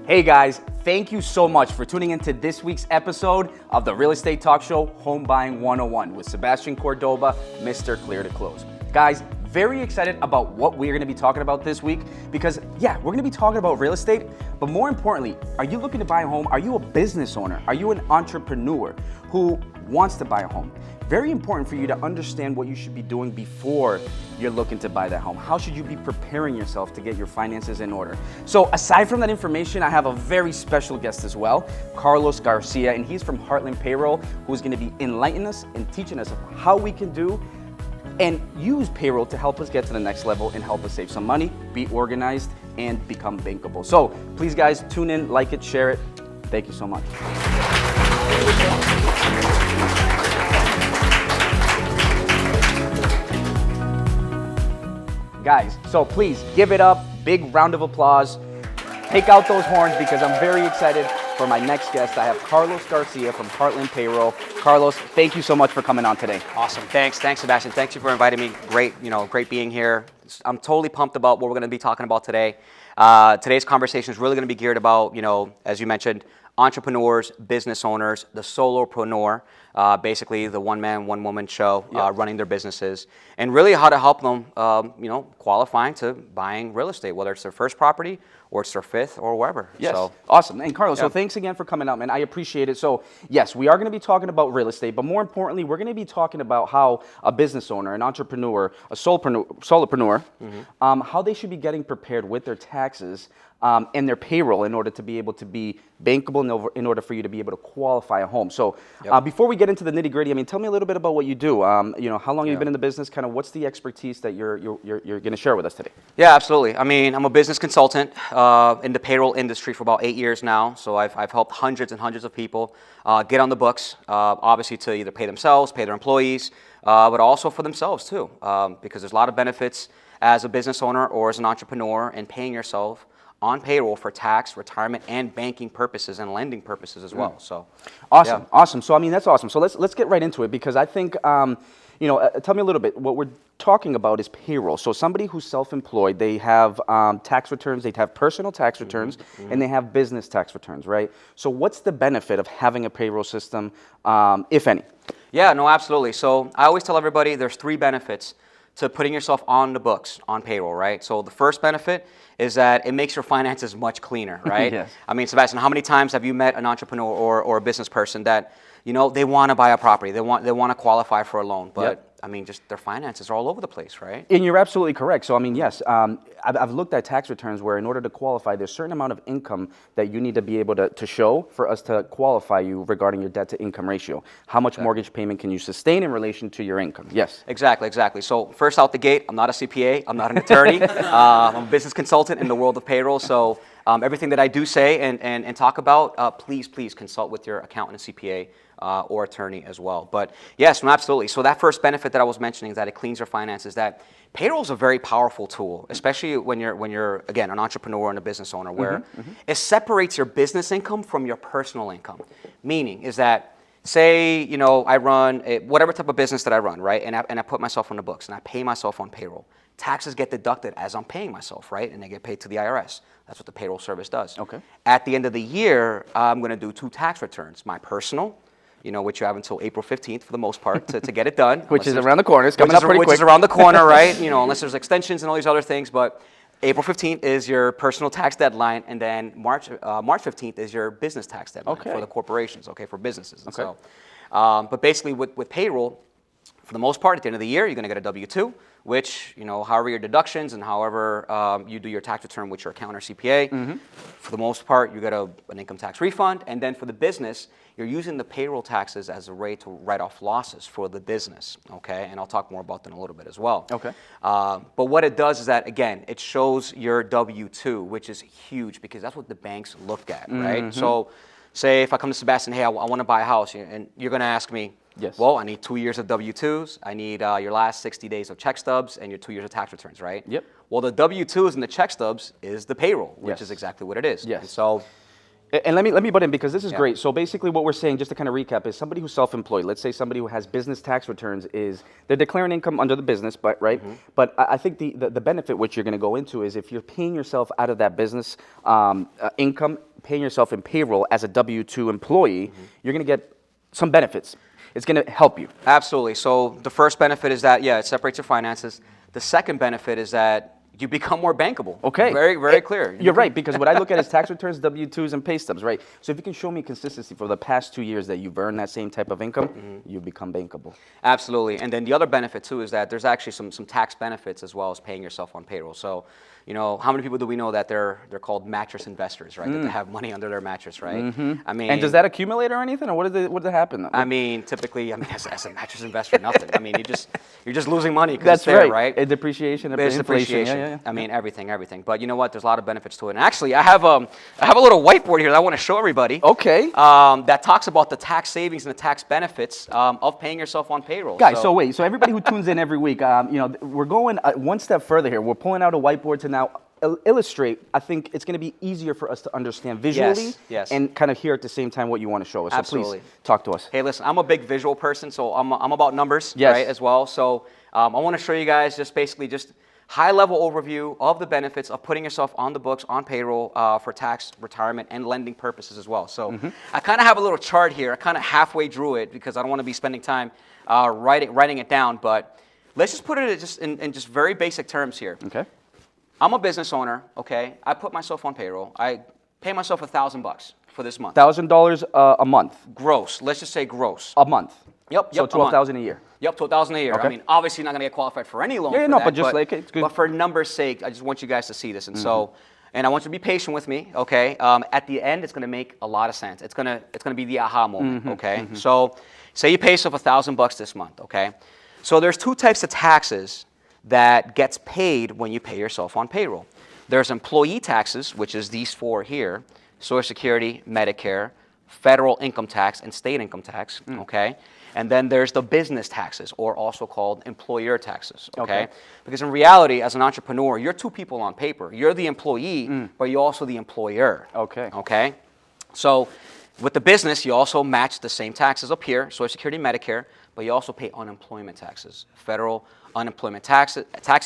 Hey guys, thank you so much for tuning into this week's episode of the real estate talk show, Home Buying 101 with Sebastian Cordoba, Mr. Clear to Close. Guys, very excited about what we're gonna be talking about this week because yeah, we're gonna be talking about real estate, but more importantly, are you looking to buy a home? Are you a business owner? Are you an entrepreneur who wants to buy a home? Very important for you to understand what you should be doing before you're looking to buy that home. How should you be preparing yourself to get your finances in order? So aside from that information, I have a very special guest as well, Carlos Garcia, and he's from Heartland Payroll, who's gonna be enlightening us and teaching us how we can do and use payroll to help us get to the next level and help us save some money, be organized, and become bankable. So please guys, tune in, like it, share it. Thank you so much. Guys, so please give it up, big round of applause. Take out those horns because I'm very excited for my next guest. I have Carlos Garcia from Heartland Payroll. Carlos, thank you so much for coming on today. Awesome, thanks Sebastian. Thanks you for inviting me. Great being here. I'm totally pumped about what we're gonna be talking about today. Today's conversation is really gonna be geared about, as you mentioned, entrepreneurs, business owners, the solopreneur, basically the one-man, one-woman show, running their businesses, and really how to help them, qualifying to buying real estate, whether it's their first property or it's their fifth or wherever. Yes, so, awesome. And Carlos, so thanks again for coming out, man. I appreciate it. So yes, we are going to be talking about real estate, but more importantly, we're going to be talking about how a business owner, an entrepreneur, a solopreneur, how they should be getting prepared with their taxes and their payroll in order to be able to be bankable, in order for you to be able to qualify a home. So before we get into the nitty gritty, I mean, tell me a little bit about what you do. How long have you been in the business? Kind of what's the expertise that you're going to share with us today? Yeah, absolutely. I mean, I'm a business consultant in the payroll industry for about 8 years now. So I've helped hundreds and hundreds of people get on the books, obviously to either pay themselves, pay their employees, but also for themselves too, because there's a lot of benefits as a business owner or as an entrepreneur in paying yourself on payroll for tax, retirement, and banking purposes and lending purposes as well. So, awesome. So I mean, that's awesome. So let's get right into it because I think tell me a little bit. What we're talking about is payroll. So somebody who's self-employed, they have tax returns, they have personal tax returns, and they have business tax returns, right? So what's the benefit of having a payroll system, if any? Yeah, no, absolutely. So I always tell everybody there's 3 benefits to putting yourself on the books on payroll, right? So the first benefit is that it makes your finances much cleaner, right? Yes. I mean, Sebastian, how many times have you met an entrepreneur or a business person that, they want to buy a property, they want to qualify for a loan, but I mean, just their finances are all over the place, right? And you're absolutely correct. So I mean, yes, I've looked at tax returns where in order to qualify, there's a certain amount of income that you need to be able to show for us to qualify you regarding your debt to income ratio. How much mortgage payment can you sustain in relation to your income? Yes. Exactly. So first out the gate, I'm not a CPA, I'm not an attorney, I'm a business consultant in the world of payroll. So everything that I do say and talk about, please consult with your accountant and CPA or attorney as well. But yes, no, absolutely. So that first benefit that I was mentioning is that it cleans your finances. That payroll is a very powerful tool, especially when you're again an entrepreneur and a business owner, where it separates your business income from your personal income. Meaning is that, say, I run whatever type of business that I run, right? And I put myself on the books and I pay myself on payroll. Taxes get deducted as I'm paying myself, right? And they get paid to the IRS. That's what the payroll service does. Okay. At the end of the year, I'm going to do 2 tax returns. My personal, which you have until April 15th for the most part to get it done. Which is around the corner. It's coming up pretty quick. Which is around the corner, right? Unless there's extensions and all these other things. But April 15th is your personal tax deadline, and then March 15th is your business tax deadline for the corporations, for businesses. And so, but basically with payroll, for the most part, at the end of the year, you're going to get a W-2, which, however your deductions and however you do your tax return with your accountant or CPA, for the most part, you get an income tax refund. And then for the business, you're using the payroll taxes as a way to write off losses for the business, okay? And I'll talk more about that in a little bit as well. Okay. But what it does is that, again, it shows your W-2, which is huge because that's what the banks look at, right? So say if I come to Sebastian, hey, I want to buy a house, and you're going to ask me, yes, well, I need 2 years of W-2s, I need your last 60 days of check stubs, and your 2 years of tax returns, right? Yep. Well, the W-2s and the check stubs is the payroll, which is exactly what it is. Yes. And so And let me butt in because this is Yeah. great. So basically what we're saying, just to kind of recap, is somebody who's self-employed, let's say somebody who has business tax returns, they're declaring income under the business, but right? But I think the benefit which you're going to go into is if you're paying yourself out of that business income, paying yourself in payroll as a W-2 employee, you're going to get some benefits. It's going to help you. Absolutely. So the first benefit is that, yeah, it separates your finances. The second benefit is that you become more bankable. Okay. Very, very clear. You're right, because what I look at is tax returns, W-2s, and pay stubs, right? So if you can show me consistency for the past 2 years that you've earned that same type of income, you become bankable. Absolutely. And then the other benefit, too, is that there's actually some tax benefits as well as paying yourself on payroll. So, you know, how many people do we know that they're called mattress investors, right? That they have money under their mattress, right? I mean, And does that accumulate or anything, or what does it happen? I mean, typically, as a mattress investor, nothing. I mean, you're just losing money because That's it's there, right. right? A depreciation, There's inflation. depreciation. Yeah. I mean, everything. But you know what? There's a lot of benefits to it. And actually, I have a little whiteboard here that I want to show everybody. Okay. That talks about the tax savings and the tax benefits of paying yourself on payroll. Guys, so everybody who tunes in every week, we're going one step further here. We're pulling out a whiteboard to now illustrate. I think it's going to be easier for us to understand visually Yes. and kind of hear at the same time what you want to show us. So Absolutely. please talk to us. Hey, listen, I'm a big visual person, so I'm about numbers, Yes. right, as well. So I want to show you guys just high-level overview of the benefits of putting yourself on the books, on payroll, for tax, retirement, and lending purposes as well. So I kind of have a little chart here. I kind of halfway drew it because I don't want to be spending time writing it down. But let's just put it in just very basic terms here. Okay. I'm a business owner, okay? I put myself on payroll. I pay myself $1,000 for this month. $1,000 a month. Gross. Let's just say gross. A month. Yep. So $12,000 a year. Yep, $12,000 a year. Okay. I mean, obviously you're not going to get qualified for any loan. Yeah, for no, that, but just like it's good. But for numbers' sake, I just want you guys to see this, and and I want you to be patient with me, okay? At the end, it's going to make a lot of sense. It's going to be the aha moment, okay? So, say you pay yourself $1,000 this month, okay? So there's two types of taxes that gets paid when you pay yourself on payroll. There's employee taxes, which is these four here: Social Security, Medicare, federal income tax, and state income tax, okay? And then there's the business taxes, or also called employer taxes, okay? Because in reality, as an entrepreneur, you're two people on paper. You're the employee, but you're also the employer. Okay. Okay? So with the business, you also match the same taxes up here, Social Security, Medicare, but you also pay unemployment taxes, federal unemployment tax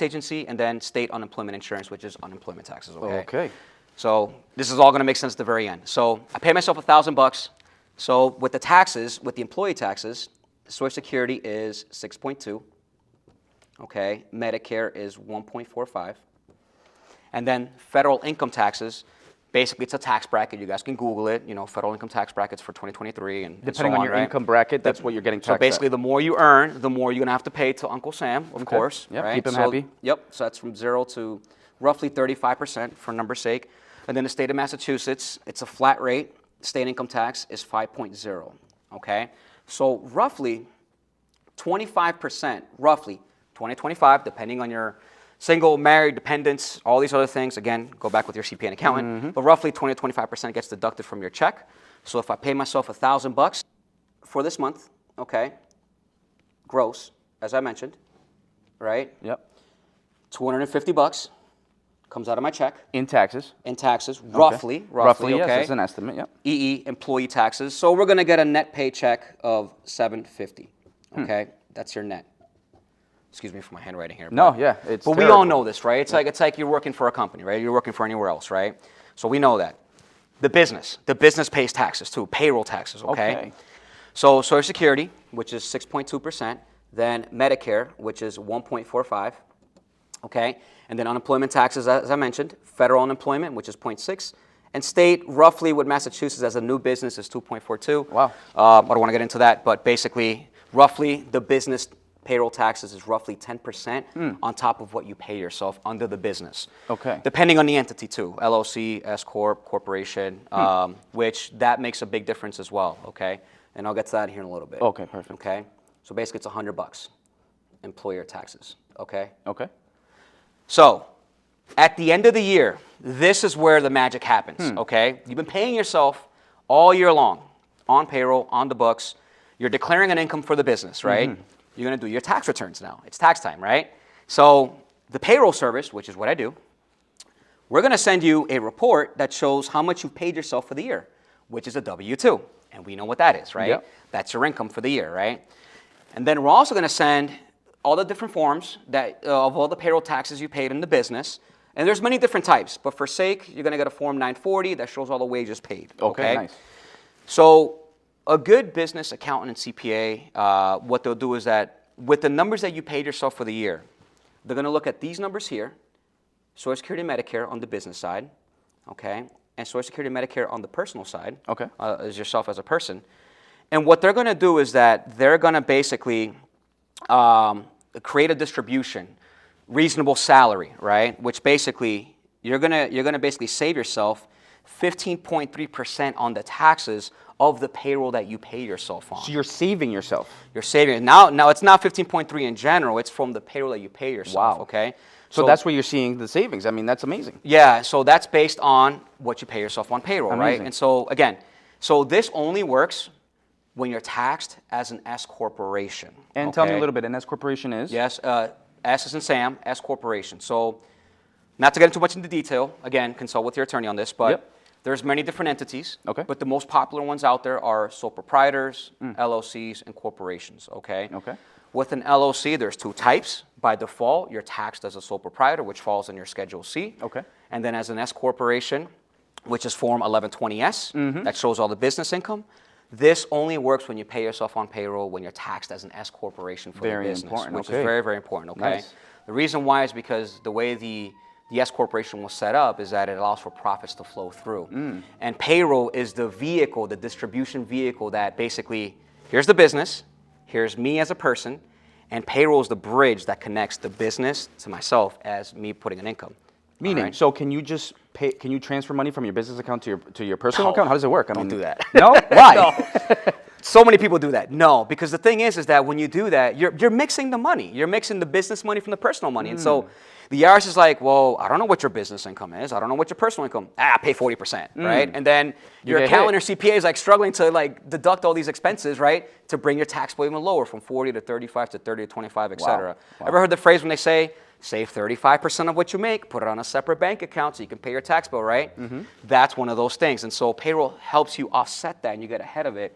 agency, and then state unemployment insurance, which is unemployment taxes, okay? Okay. So this is all going to make sense at the very end. So I pay myself $1,000. So with the taxes, with the employee taxes, Social Security is 6.2. Okay, Medicare is 1.45. And then federal income taxes, basically it's a tax bracket. You guys can Google it. You know, federal income tax brackets for 2023 and Depending so on your right? income bracket, that's what you're getting taxed So basically, at. the more you earn, the more you're gonna have to pay to Uncle Sam, of course. Yep, right? keep him So- happy. Yep. So that's from 0 to roughly 35% for numbers' sake. And then the state of Massachusetts, it's a flat rate. State income tax is 5.0. Okay. So roughly 25%, roughly 20-25, depending on your single, married, dependents, all these other things. Again, go back with your CPA and accountant. But roughly 20 to 25% gets deducted from your check. So if I pay myself $1,000 for this month, okay, gross, as I mentioned, right? Yep. $250 comes out of my check In taxes. in taxes, roughly, Roughly, yes, okay? it's an estimate, yep. employee taxes. So we're going to get a net paycheck of $750. Okay, that's your net. Excuse me for my handwriting here. No, yeah, it's But we terrible. all know this, right? It's like you're working for a company, right? You're working for anywhere else, right? So we know that. The business pays taxes too, payroll taxes. Okay. So Social Security, which is 6.2%, then Medicare, which is 1.45. Okay, and then unemployment taxes, as I mentioned, federal unemployment, which is 0.6, and state, roughly with Massachusetts as a new business, is 2.42. Wow. I don't want to get into that, but basically, roughly, the business payroll taxes is roughly 10% on top of what you pay yourself under the business. Okay. Depending on the entity too, LLC, S Corp, corporation, which that makes a big difference as well. Okay, and I'll get to that here in a little bit. Okay, perfect. Okay, so basically it's $100, employer taxes. Okay. Okay. So, at the end of the year, this is where the magic happens, okay? You've been paying yourself all year long on payroll, on the books. You're declaring an income for the business, right? You're going to do your tax returns now. It's tax time, right? So, the payroll service, which is what I do, we're going to send you a report that shows how much you paid yourself for the year. which is a W-2. And we know what that is, right? Yep. That's your income for the year, right? And then we're also going to send all the different forms that of all the payroll taxes you paid in the business. And there's many different types, but for sake, you're going to get a Form 940 that shows all the wages paid. Okay, nice. So a good business accountant and CPA, what they'll do is that with the numbers that you paid yourself for the year, they're going to look at these numbers here, Social Security and Medicare on the business side, okay, and Social Security and Medicare on the personal side, okay, as yourself as a person. And what they're going to do is that they're going to basically create a distribution, reasonable salary, right? Which basically you're gonna basically save yourself 15.3% on the taxes of the payroll that you pay yourself on. So you're saving yourself. You're saving. Now it's not 15.3 in general. It's from the payroll that you pay yourself. Wow. Okay. So that's where you're seeing the savings. I mean, that's amazing. Yeah. So that's based on what you pay yourself on payroll, Amazing. right? And so again, so this only works when you're taxed as an S corporation. And tell me a little bit. An S corporation is? Yes. S as in Sam, S corporation. So not to get too much into detail, again, consult with your attorney on this, but Yep. there's many different entities. Okay. But the most popular ones out there are sole proprietors, LLCs, and corporations, okay? Okay. With an LLC, there's two types. By default, you're taxed as a sole proprietor, which falls in your Schedule C. Okay. And then as an S corporation, which is Form 1120-S, that shows all the business income. This only works when you pay yourself on payroll, when you're taxed as an S corporation for Very the business, important, which okay. is very, very important, okay? Nice. The reason why is because the way the S corporation was set up is that it allows for profits to flow through. And payroll is the vehicle, the distribution vehicle that basically, here's the business, here's me as a person, and payroll is the bridge that connects the business to myself as me putting an income. Meaning, Right. so can you just pay? Can you transfer money from your business account to your personal No. account? How does it work? I Don't do that. No? Why? No. So many people do that. No, because the thing is that when you do that, you're mixing the money. You're mixing the business money from the personal money. And so the IRS is like, well, I don't know what your business income is. I don't know what your personal income. Pay 40%, right? And then your get accountant or CPA is like struggling to like deduct all these expenses, right? To bring your tax bill even lower from 40 to 35 to 30 to 25, et cetera. Wow. Ever heard the phrase when they say, save 35% of what you make, put it on a separate bank account so you can pay your tax bill, right? That's one of those things. And so payroll helps you offset that and you get ahead of it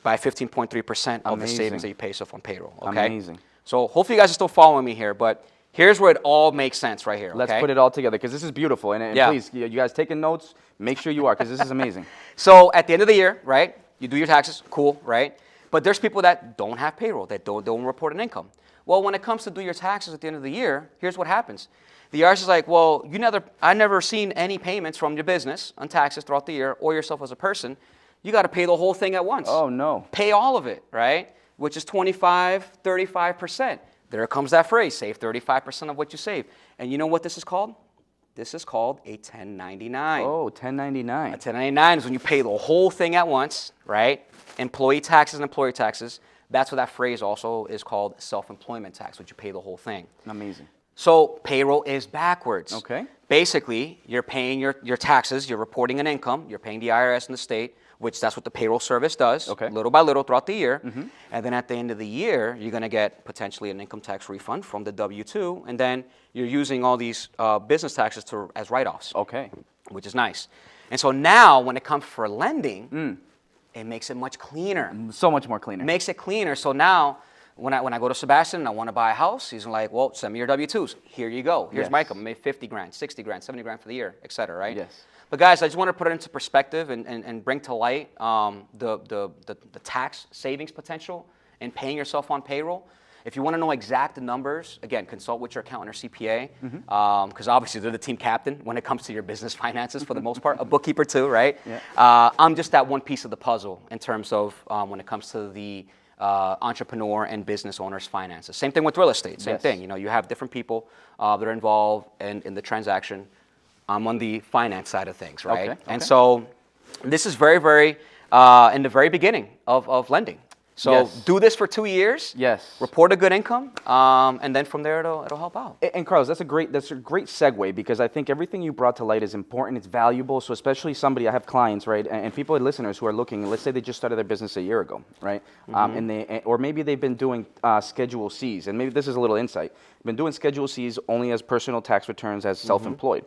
by 15.3% of the Amazing. savings that you pay yourself on payroll, okay? Amazing. So hopefully you guys are still following me here, but here's where it all makes sense right here, okay? Let's put it all together because this is beautiful. And Yeah. please, you guys taking notes, make sure you are because this is amazing. So at the end of the year, right, you do your taxes, cool, right? But there's people that don't have payroll, that don't report an income. Well, when it comes to do your taxes at the end of the year, here's what happens. The IRS is like, well, I never seen any payments from your business on taxes throughout the year or yourself as a person. You got to pay the whole thing at once. Oh, no. Pay all of it, right? Which is 25, 35%. There comes that phrase, save 35% of what you save. And you know what this is called? This is called a 1099. Oh, 1099. A 1099 is when you pay the whole thing at once, right? Employee taxes and employer taxes. That's what that phrase also is called, self-employment tax, which you pay the whole thing. Amazing. So payroll is backwards. Okay. Basically, you're paying your taxes, you're reporting an income, you're paying the IRS and the state, which that's what the payroll service does, Okay. little by little throughout the year. And then at the end of the year, you're going to get potentially an income tax refund from the W-2, and then you're using all these business taxes as write-offs, Okay. which is nice. And so now, when it comes for lending, it makes it much cleaner. So much more cleaner. Makes it cleaner. So now, when I go to Sebastian and I want to buy a house, he's like, well, send me your W-2s. Here you go. Here's Yes. my income. I made 50 grand, 60 grand, 70 grand for the year, et cetera, right? Yes. But guys, I just want to put it into perspective and bring to light the tax savings potential in paying yourself on payroll. If you want to know exact numbers, again, consult with your accountant or CPA, because obviously they're the team captain when it comes to your business finances for the most part, a bookkeeper too, right? Yeah. I'm just that one piece of the puzzle in terms of when it comes to the entrepreneur and business owner's finances. Same thing with real estate, same Yes. thing. You know, you have different people that are involved in the transaction. I'm on the finance side of things, right? Okay, And okay. so this is very, very in the very beginning of lending. So Yes. do this for 2 years. Yes. Report a good income, and then from there it'll help out. And Carlos, that's a great segue because I think everything you brought to light is important. It's valuable. So especially I have clients, right, and people, listeners who are looking. Let's say they just started their business a year ago, right, or maybe they've been doing Schedule Cs, and maybe this is a little insight. Been doing Schedule Cs only as personal tax returns as self-employed.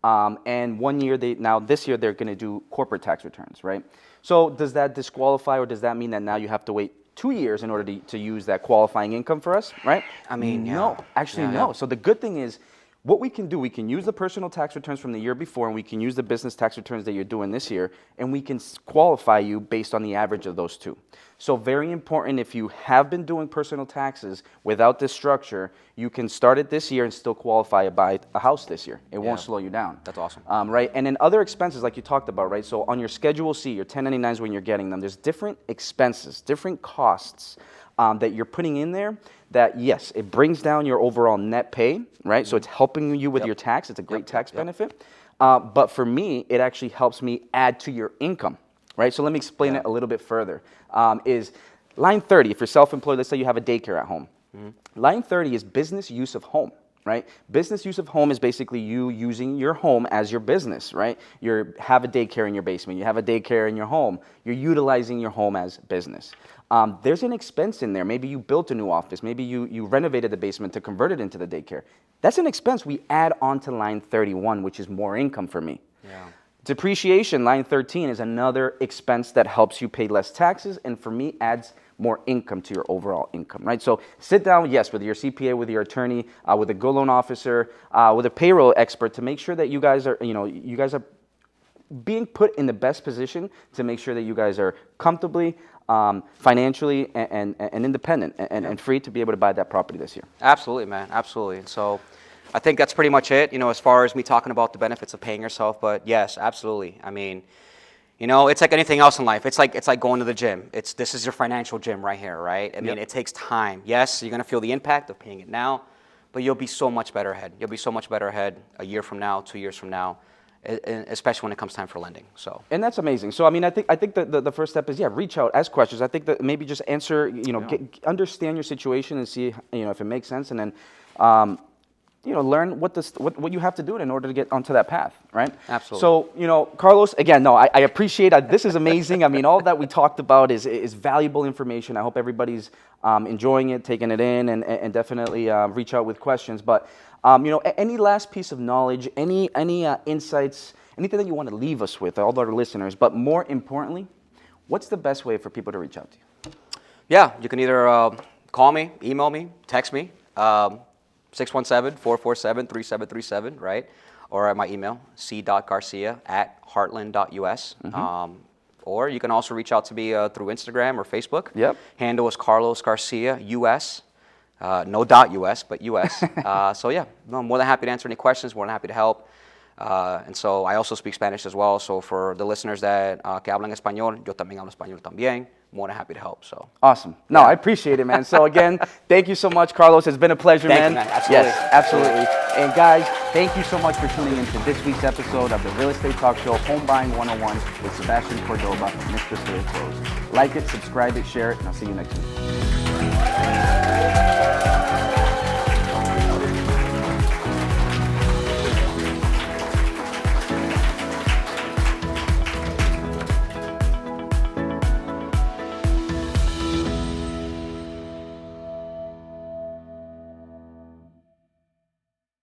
And 1 year, this year, they're going to do corporate tax returns, right? So does that disqualify, or does that mean that now you have to wait 2 years in order to use that qualifying income for us, right? I mean, yeah. No, actually, no. So the good thing is, what we can do, we can use the personal tax returns from the year before, and we can use the business tax returns that you're doing this year, and we can qualify you based on the average of those two. So very important, if you have been doing personal taxes without this structure, you can start it this year and still qualify to buy a house this year. It won't slow you down. That's awesome. Right? And then other expenses, like you talked about, right? So on your Schedule C, your 1099s when you're getting them, there's different expenses, different costs that you're putting in there that, yes, it brings down your overall net pay, right? So it's helping you with your tax. It's a great tax benefit. But for me, it actually helps me add to your income, right? So let me explain it a little bit further. Is line 30, if you're self-employed, let's say you have a daycare at home. Line 30 is business use of home. Right? Business use of home is basically you using your home as your business, right? You have a daycare in your basement, you have a daycare in your home, you're utilizing your home as business. There's an expense in there. Maybe you built a new office, maybe you renovated the basement to convert it into the daycare. That's an expense we add on to line 31, which is more income for me. Yeah. Depreciation, line 13, is another expense that helps you pay less taxes, and for me adds more income to your overall income, right? So sit down, yes, with your CPA, with your attorney, with a good loan officer, with a payroll expert to make sure that you guys are being put in the best position to make sure that you guys are comfortably, financially, and independent and free to be able to buy that property this year. Absolutely, man. Absolutely. And so I think that's pretty much it, as far as me talking about the benefits of paying yourself. But yes, absolutely. I mean, it's like anything else in life. It's like going to the gym. This is your financial gym right here, right? I mean, it takes time. Yes, you're going to feel the impact of paying it now, but you'll be so much better ahead. You'll be so much better ahead a year from now, 2 years from now, especially when it comes time for lending. So. And that's amazing. So, I mean, I think that the first step is, reach out, ask questions. I think that maybe just answer, understand your situation and see, if it makes sense, and then, learn what you have to do in order to get onto that path, right? Absolutely. So, Carlos, again, I appreciate it. This is amazing. I mean, all that we talked about is valuable information. I hope everybody's enjoying it, taking it in, and definitely reach out with questions. But, any last piece of knowledge, any insights, anything that you want to leave us with, all our listeners, but more importantly, what's the best way for people to reach out to you? Yeah, you can either call me, email me, text me. 617-447-3737, right? Or at my email, c.garcia@heartland.us. Or you can also reach out to me through Instagram or Facebook. Yep. Handle is Carlos Garcia, US. No .us, but US. So yeah, I'm more than happy to answer any questions, more than happy to help. And so I also speak Spanish as well. So for the listeners that que hablan español, yo también hablo español también. More than happy to help. So awesome. No, I appreciate it, man. So again, thank you so much, Carlos. It's been a pleasure, man. You, man. Absolutely. Yes, absolutely. And guys, thank you so much for tuning into this week's episode of the Real Estate Talk Show, Home Buying 101 with Sebastian Cordoba, Mr. Clear Close. Like it, subscribe it, share it, and I'll see you next week.